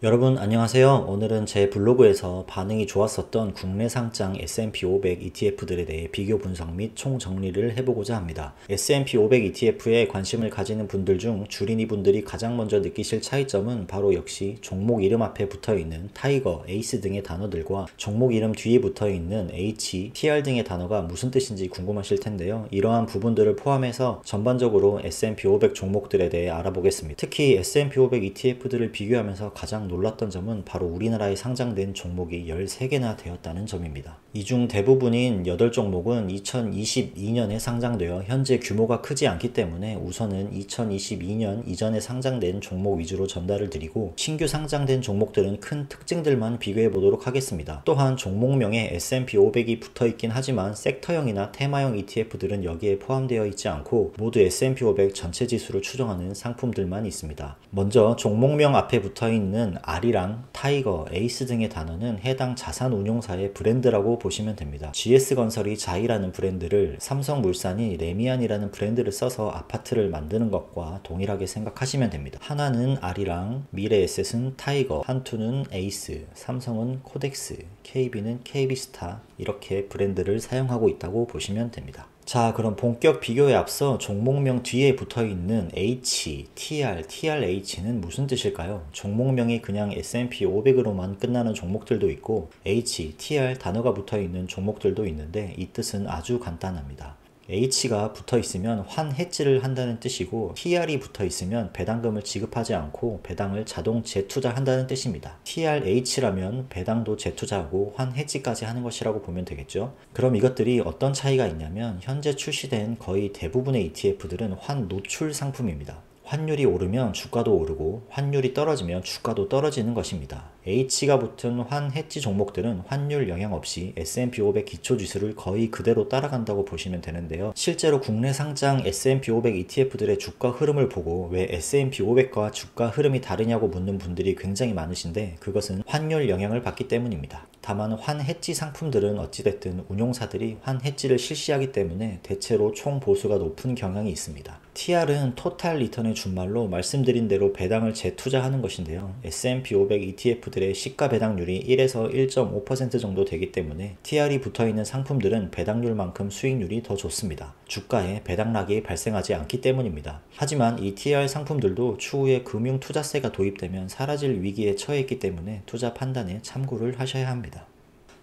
여러분 안녕하세요. 오늘은 제 블로그에서 반응이 좋았었던 국내 상장 S&P 500 ETF들에 대해 비교 분석 및 총정리를 해보고자 합니다. S&P 500 ETF에 관심을 가지는 분들 중 주린이 분들이 가장 먼저 느끼실 차이점은 바로 역시 종목 이름 앞에 붙어있는 타이거, 에이스 등의 단어들과 종목 이름 뒤에 붙어있는 H, TR 등의 단어가 무슨 뜻인지 궁금하실 텐데요. 이러한 부분들을 포함해서 전반적으로 S&P 500 종목들에 대해 알아보겠습니다. 특히 S&P 500 ETF들을 비교하면서 가장 놀랐던 점은 바로 우리나라에 상장된 종목이 13개나 되었다는 점입니다. 이 중 대부분인 8종목은 2022년에 상장되어 현재 규모가 크지 않기 때문에 우선은 2022년 이전에 상장된 종목 위주로 전달을 드리고, 신규 상장된 종목들은 큰 특징들만 비교해 보도록 하겠습니다. 또한 종목명에 S&P 500이 붙어 있긴 하지만 섹터형이나 테마형 ETF들은 여기에 포함되어 있지 않고 모두 S&P 500 전체 지수를 추정하는 상품들만 있습니다. 먼저 종목명 앞에 붙어 있는 R이랑 타이거, 에이스 등의 단어는 해당 자산운용사의 브랜드라고 보시면 됩니다. GS건설이 자이라는 브랜드를, 삼성물산이 레미안이라는 브랜드를 써서 아파트를 만드는 것과 동일하게 생각하시면 됩니다. 하나는 R이랑, 미래에셋은 타이거, 한투는 에이스, 삼성은 코덱스, KB는 KB스타, 이렇게 브랜드를 사용하고 있다고 보시면 됩니다. 자, 그럼 본격 비교에 앞서 종목명 뒤에 붙어있는 H, TR, TRH는 무슨 뜻일까요? 종목명이 그냥 S&P 500으로만 끝나는 종목들도 있고 H, TR 단어가 붙어있는 종목들도 있는데 이 뜻은 아주 간단합니다. H가 붙어있으면 환해지를 한다는 뜻이고, TR이 붙어있으면 배당금을 지급하지 않고 배당을 자동 재투자한다는 뜻입니다. TRH라면 배당도 재투자하고 환해지까지 하는 것이라고 보면 되겠죠. 그럼 이것들이 어떤 차이가 있냐면, 현재 출시된 거의 대부분의 ETF들은 환노출 상품입니다. 환율이 오르면 주가도 오르고 환율이 떨어지면 주가도 떨어지는 것입니다. H가 붙은 환해지 종목들은 환율 영향 없이 S&P 500 기초지수를 거의 그대로 따라간다고 보시면 되는데요. 실제로 국내 상장 S&P 500 ETF들의 주가 흐름을 보고 왜 S&P 500과 주가 흐름이 다르냐고 묻는 분들이 굉장히 많으신데, 그것은 환율 영향을 받기 때문입니다. 다만 환해지 상품들은 어찌됐든 운용사들이 환해지를 실시하기 때문에 대체로 총 보수가 높은 경향이 있습니다. TR은 토탈 리턴의 준말로 말씀드린 대로 배당을 재투자하는 것인데요. S&P 500 ETF들의 시가 배당률이 1에서 1.5% 정도 되기 때문에 TR이 붙어있는 상품들은 배당률만큼 수익률이 더 좋습니다. 주가에 배당락이 발생하지 않기 때문입니다. 하지만 이 TR 상품들도 추후에 금융투자세가 도입되면 사라질 위기에 처해 있기 때문에 투자 판단에 참고를 하셔야 합니다.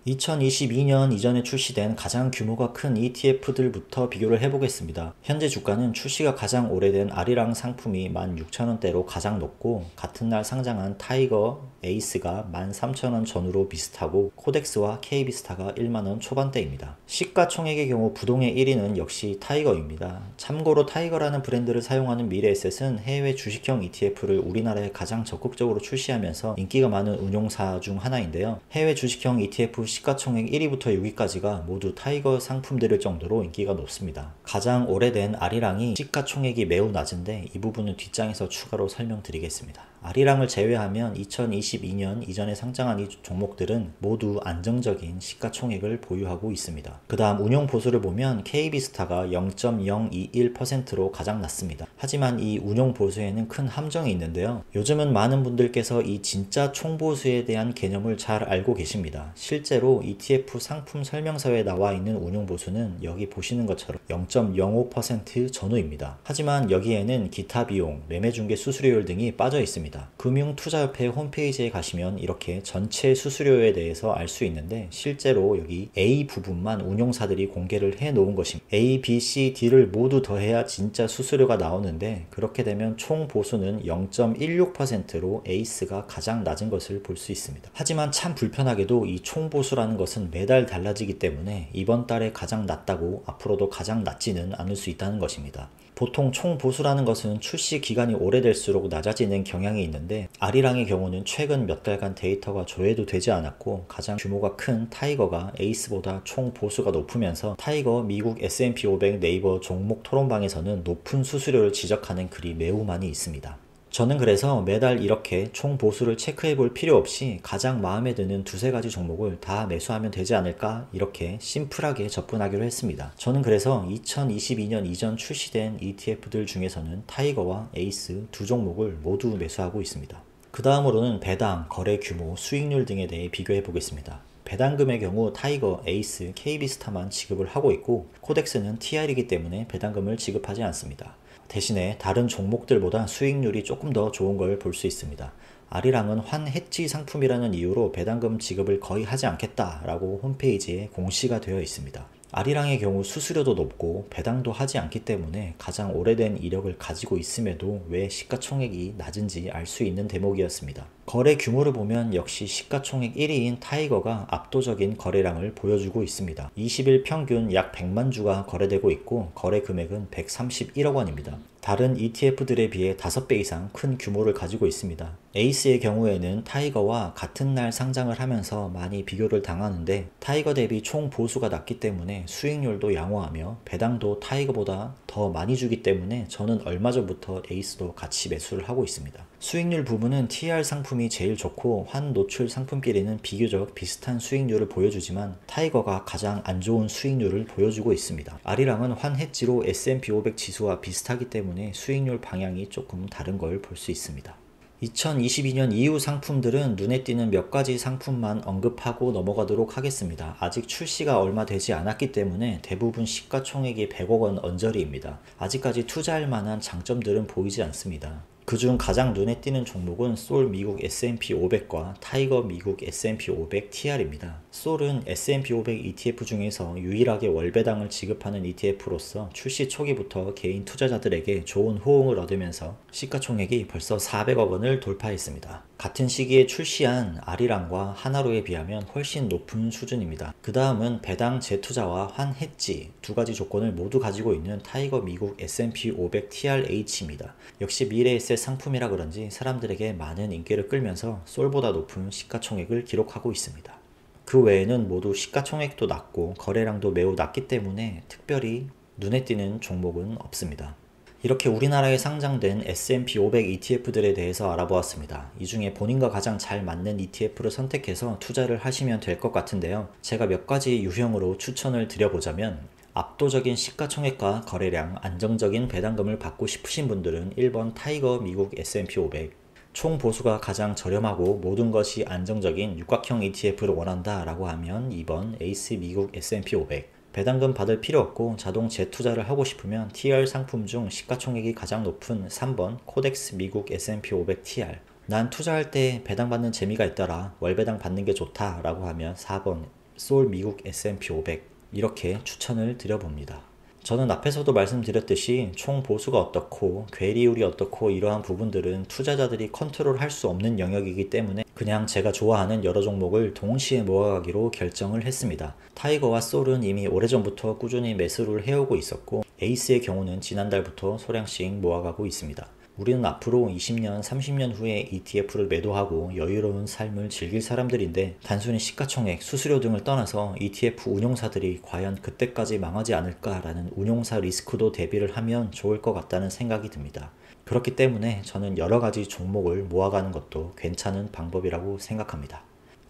2022년 이전에 출시된 가장 규모가 큰 ETF들부터 비교를 해보겠습니다. 현재 주가는 출시가 가장 오래된 R이랑 상품이 16,000원대로 가장 높고, 같은 날 상장한 타이거, 에이스가 13,000원 전후로 비슷하고 코덱스와 KB스타가 1만원 초반대입니다. 시가총액의 경우 부동의 1위는 역시 타이거입니다. 참고로 타이거라는 브랜드를 사용하는 미래에셋은 해외 주식형 ETF를 우리나라에 가장 적극적으로 출시하면서 인기가 많은 운용사 중 하나인데요. 해외 주식형 ETF 시가총액 1위부터 6위까지가 모두 타이거 상품들일 정도로 인기가 높습니다. 가장 오래된 R이랑이 시가총액이 매우 낮은데 이 부분은 뒷장에서 추가로 설명드리겠습니다. R이랑을 제외하면 2022년 이전에 상장한 이 종목들은 모두 안정적인 시가총액을 보유하고 있습니다. 그 다음 운용 보수를 보면 KB스타가 0.021%로 가장 낮습니다. 하지만 이 운용 보수에는 큰 함정이 있는데요. 요즘은 많은 분들께서 이 진짜 총보수에 대한 개념을 잘 알고 계십니다. 실제로 ETF 상품 설명서에 나와 있는 운용 보수는 여기 보시는 것처럼 0.05% 전후입니다. 하지만 여기에는 기타 비용, 매매중개 수수료율 등이 빠져 있습니다. 금융투자협회 홈페이지에 가시면 이렇게 전체 수수료에 대해서 알 수 있는데, 실제로 여기 A 부분만 운용사들이 공개를 해 놓은 것입니다. A, B, C, D를 모두 더해야 진짜 수수료가 나오는데, 그렇게 되면 총 보수는 0.16%로 에이스가 가장 낮은 것을 볼 수 있습니다. 하지만 참 불편하게도 이 총 보수라는 것은 매달 달라지기 때문에 이번 달에 가장 낮다고 앞으로도 가장 낮지는 않을 수 있다는 것입니다. 보통 총 보수라는 것은 출시 기간이 오래될수록 낮아지는 경향이 있는데, R이랑의 경우는 최근 몇 달간 데이터가 조회도 되지 않았고 가장 규모가 큰 타이거가 에이스보다 총 보수가 높으면서 타이거 미국 S&P 500 네이버 종목 토론방에서는 높은 수수료를 지적하는 글이 매우 많이 있습니다. 저는 그래서 매달 이렇게 총 보수를 체크해 볼 필요 없이 가장 마음에 드는 두세 가지 종목을 다 매수하면 되지 않을까, 이렇게 심플하게 접근하기로 했습니다. 저는 그래서 2022년 이전 출시된 ETF들 중에서는 타이거와 에이스 두 종목을 모두 매수하고 있습니다. 그 다음으로는 배당, 거래 규모, 수익률 등에 대해 비교해 보겠습니다. 배당금의 경우 타이거, 에이스, KB스타만 지급을 하고 있고 코덱스는 TR이기 때문에 배당금을 지급하지 않습니다. 대신에 다른 종목들보다 수익률이 조금 더 좋은 걸 볼 수 있습니다. 아리랑은 환해지 상품이라는 이유로 배당금 지급을 거의 하지 않겠다라고 홈페이지에 공시가 되어 있습니다. 아리랑의 경우 수수료도 높고 배당도 하지 않기 때문에 가장 오래된 이력을 가지고 있음에도 왜 시가총액이 낮은지 알 수 있는 대목이었습니다. 거래 규모를 보면 역시 시가총액 1위인 타이거가 압도적인 거래량을 보여주고 있습니다. 20일 평균 약 100만 주가 거래되고 있고 거래 금액은 131억 원입니다. 다른 ETF들에 비해 5배 이상 큰 규모를 가지고 있습니다. 에이스의 경우에는 타이거와 같은 날 상장을 하면서 많이 비교를 당하는데 타이거 대비 총 보수가 낮기 때문에 수익률도 양호하며 배당도 타이거보다 더 많이 주기 때문에 저는 얼마 전부터 에이스도 같이 매수를 하고 있습니다. 수익률 부분은 TR 상품이 제일 좋고 환 노출 상품끼리는 비교적 비슷한 수익률을 보여주지만 타이거가 가장 안 좋은 수익률을 보여주고 있습니다. 아리랑은 환 해지로 S&P 500 지수와 비슷하기 때문에 수익률 방향이 조금 다른 걸 볼 수 있습니다. 2022년 이후 상품들은 눈에 띄는 몇 가지 상품만 언급하고 넘어가도록 하겠습니다. 아직 출시가 얼마 되지 않았기 때문에 대부분 시가총액이 100억 원 언저리입니다. 아직까지 투자할 만한 장점들은 보이지 않습니다. 그중 가장 눈에 띄는 종목은 솔 미국 S&P 500과 타이거 미국 S&P 500 TR입니다. 솔은 S&P 500 ETF 중에서 유일하게 월배당을 지급하는 ETF로서 출시 초기부터 개인 투자자들에게 좋은 호응을 얻으면서 시가총액이 벌써 400억 원을 돌파했습니다. 같은 시기에 출시한 아리랑과 하나로에 비하면 훨씬 높은 수준입니다. 그 다음은 배당 재투자와 환해지 두 가지 조건을 모두 가지고 있는 타이거 미국 S&P 500 TRH입니다. 역시 미래에셋 상품이라 그런지 사람들에게 많은 인기를 끌면서 솔보다 높은 시가총액을 기록하고 있습니다. 그 외에는 모두 시가총액도 낮고 거래량도 매우 낮기 때문에 특별히 눈에 띄는 종목은 없습니다. 이렇게 우리나라에 상장된 S&P 500 ETF들에 대해서 알아보았습니다. 이 중에 본인과 가장 잘 맞는 ETF를 선택해서 투자를 하시면 될 것 같은데요. 제가 몇 가지 유형으로 추천을 드려보자면 압도적인 시가총액과 거래량, 안정적인 배당금을 받고 싶으신 분들은 1번 타이거 미국 S&P 500, 총 보수가 가장 저렴하고 모든 것이 안정적인 육각형 ETF를 원한다 라고 하면 2번 에이스 미국 S&P 500, 배당금 받을 필요 없고 자동 재투자를 하고 싶으면 TR 상품 중 시가총액이 가장 높은 3번 코덱스 미국 S&P 500 TR, 난 투자할 때 배당 받는 재미가 있더라, 월배당 받는 게 좋다 라고 하면 4번 솔 미국 S&P 500 이렇게 추천을 드려봅니다. 저는 앞에서도 말씀드렸듯이 총 보수가 어떻고 괴리율이 어떻고 이러한 부분들은 투자자들이 컨트롤할 수 없는 영역이기 때문에 그냥 제가 좋아하는 여러 종목을 동시에 모아가기로 결정을 했습니다. 타이거와 솔은 이미 오래전부터 꾸준히 매수를 해오고 있었고 에이스의 경우는 지난달부터 소량씩 모아가고 있습니다. 우리는 앞으로 20년, 30년 후에 ETF를 매도하고 여유로운 삶을 즐길 사람들인데 단순히 시가총액, 수수료 등을 떠나서 ETF 운용사들이 과연 그때까지 망하지 않을까라는 운용사 리스크도 대비를 하면 좋을 것 같다는 생각이 듭니다. 그렇기 때문에 저는 여러 가지 종목을 모아가는 것도 괜찮은 방법이라고 생각합니다.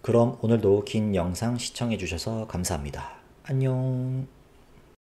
그럼 오늘도 긴 영상 시청해 주셔서 감사합니다. 안녕.